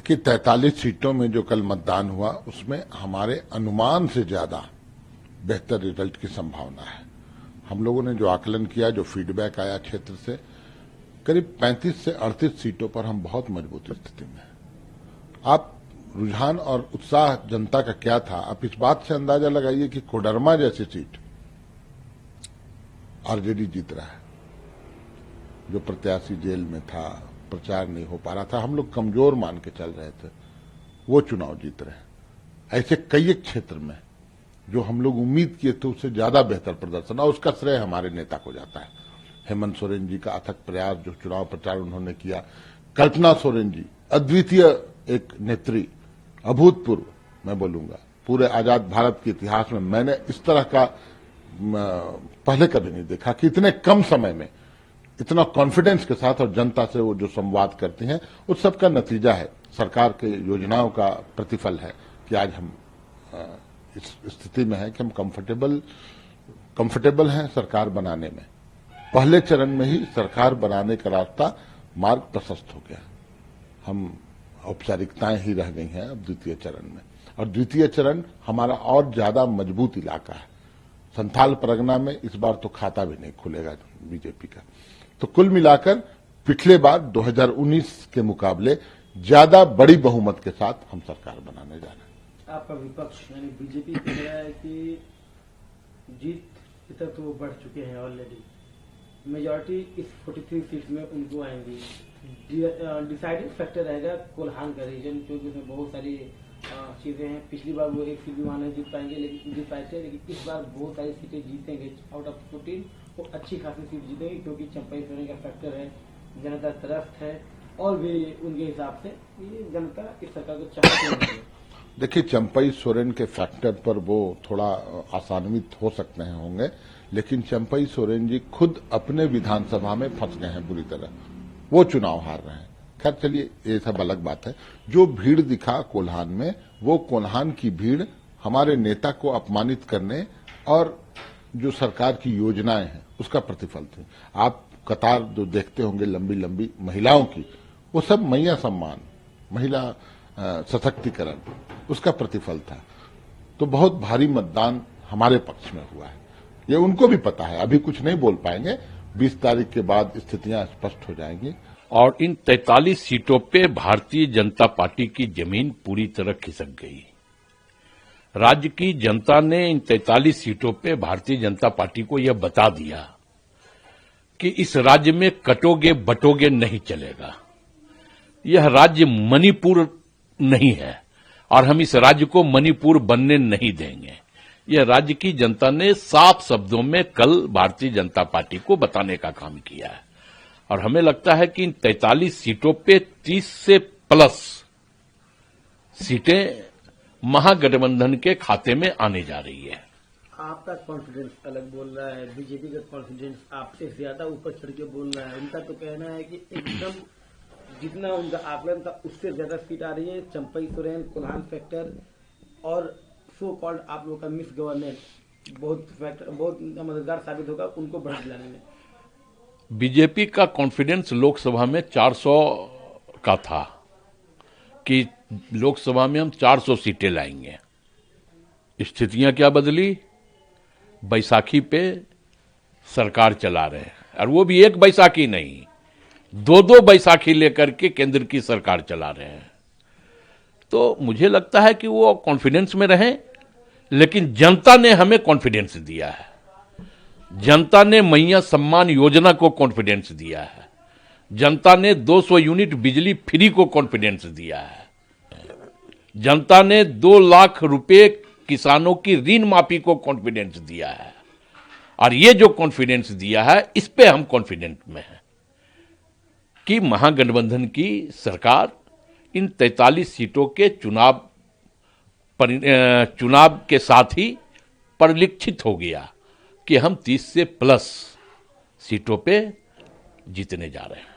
कि 43 सीटों में जो कल मतदान हुआ उसमें हमारे अनुमान से ज्यादा बेहतर रिजल्ट की संभावना है। हम लोगों ने जो आकलन किया, जो फीडबैक आया क्षेत्र से, करीब 35 से 38 सीटों पर हम बहुत मजबूत स्थिति में हैं। आप रुझान और उत्साह जनता का क्या था, आप इस बात से अंदाजा लगाइए कि कोडरमा जैसी सीट आरजेडी जीत रहा है। जो प्रत्याशी जेल में था, प्रचार नहीं हो पा रहा था, हम लोग कमजोर मान के चल रहे थे, वो चुनाव जीत रहे हैं। ऐसे कई एक क्षेत्र में जो हम लोग उम्मीद किए थे उससे ज्यादा बेहतर प्रदर्शन, और उसका श्रेय हमारे नेता को जाता है। हेमंत सोरेन जी का अथक प्रयास, जो चुनाव प्रचार उन्होंने किया। कल्पना सोरेन जी अद्वितीय एक नेत्री, अभूतपूर्व, मैं बोलूंगा पूरे आजाद भारत के इतिहास में मैंने इस तरह का पहले कभी नहीं देखा कि इतने कम समय में इतना कॉन्फिडेंस के साथ और जनता से वो जो संवाद करती हैं, उस सब का नतीजा है, सरकार के योजनाओं का प्रतिफल है कि आज हम इस स्थिति में है कि हम कंफर्टेबल हैं सरकार बनाने में। पहले चरण में ही सरकार बनाने का रास्ता, मार्ग प्रशस्त हो गया। हम औपचारिकताएं ही रह गई हैं अब द्वितीय चरण में, और द्वितीय चरण हमारा और ज्यादा मजबूत इलाका है। संथाल परगना में इस बार तो खाता भी नहीं खुलेगा बीजेपी का। तो कुल मिलाकर पिछले बार 2019 के मुकाबले ज्यादा बड़ी बहुमत के साथ हम सरकार बनाने जा रहे हैं। आपका विपक्ष यानी बीजेपी कह रहा है कि जीत की तरफ तो वो बढ़ चुके हैं ऑलरेडी, मेजॉरिटी इस 43 सीट में उनको आएंगी। डिसाइडिंग फैक्टर रहेगा कोल्हान का रीजन, क्योंकि उसमें बहुत सारी चीजें हैं। पिछली बार वो एक सीट भी वहां नहीं जीत पाए थे, लेकिन इस बार बहुत सारी सीटें जीतेंगे। आउट ऑफ 14 वो अच्छी खासी सीट जीतेंगे, क्योंकि चंपाई सोरेन का फैक्टर है, जनता त्रस्त है, और भी उनके हिसाब से ये जनता इस सरकार को चाहती है। देखिए, चंपाई सोरेन के फैक्टर पर वो थोड़ा आसान्वित हो सकते हैं होंगे, लेकिन चंपाई सोरेन जी खुद अपने विधानसभा में फंस गए हैं बुरी तरह, वो चुनाव हार रहे हैं। खैर चलिए, ये सब अलग बात है। जो भीड़ दिखा कोल्हान में, वो कोल्हान की भीड़ हमारे नेता को अपमानित करने और जो सरकार की योजनाएं हैं उसका प्रतिफल थे। आप कतार जो देखते होंगे लंबी लंबी महिलाओं की, वो सब मैया सम्मान, महिला सशक्तिकरण, उसका प्रतिफल था। तो बहुत भारी मतदान हमारे पक्ष में हुआ है, ये उनको भी पता है। अभी कुछ नहीं बोल पाएंगे, 20 तारीख के बाद स्थितियां स्पष्ट हो जाएंगी। और इन 43 सीटों पे भारतीय जनता पार्टी की जमीन पूरी तरह खिसक गई। राज्य की जनता ने इन 43 सीटों पे भारतीय जनता पार्टी को यह बता दिया कि इस राज्य में कटोगे बटोगे नहीं चलेगा। यह राज्य मणिपुर नहीं है और हम इस राज्य को मणिपुर बनने नहीं देंगे। यह राज्य की जनता ने साफ शब्दों में कल भारतीय जनता पार्टी को बताने का काम किया है, और हमें लगता है कि इन 43 सीटों पे 30 से प्लस सीटें महागठबंधन के खाते में आने जा रही है। आपका कॉन्फिडेंस अलग बोल रहा है, बीजेपी का कॉन्फिडेंस आपसे ज्यादा ऊपर चढ़ के बोल रहा है। उनका तो कहना है कि एकदम जितना उनका आकलन था उससे ज्यादा सीट आ रही है। चंपाई सोरेन, कोल्हान फैक्टर और सो कॉल्ड आप लोगों का मिस गवर्नेंस बहुत मददगार साबित होगा उनको बढ़त दिलाने में। बीजेपी का कॉन्फिडेंस लोकसभा में 400 का था कि लोकसभा में हम 400 सीटें लाएंगे। स्थितियां क्या बदली? बैसाखी पे सरकार चला रहे हैं, और वो भी एक बैसाखी नहीं, 2-2 बैसाखी लेकर के केंद्र की सरकार चला रहे हैं। तो मुझे लगता है कि वो कॉन्फिडेंस में रहें, लेकिन जनता ने हमें कॉन्फिडेंस दिया है। जनता ने मैया सम्मान योजना को कॉन्फिडेंस दिया है। जनता ने 200 यूनिट बिजली फ्री को कॉन्फिडेंस दिया है। जनता ने 2 लाख रुपए किसानों की ऋण माफी को कॉन्फिडेंस दिया है, और ये जो कॉन्फिडेंस दिया है इस पे हम कॉन्फिडेंट में हैं कि महागठबंधन की सरकार इन 43 सीटों के चुनाव के साथ ही परिलक्षित हो गया कि हम 30 से प्लस सीटों पे जीतने जा रहे हैं।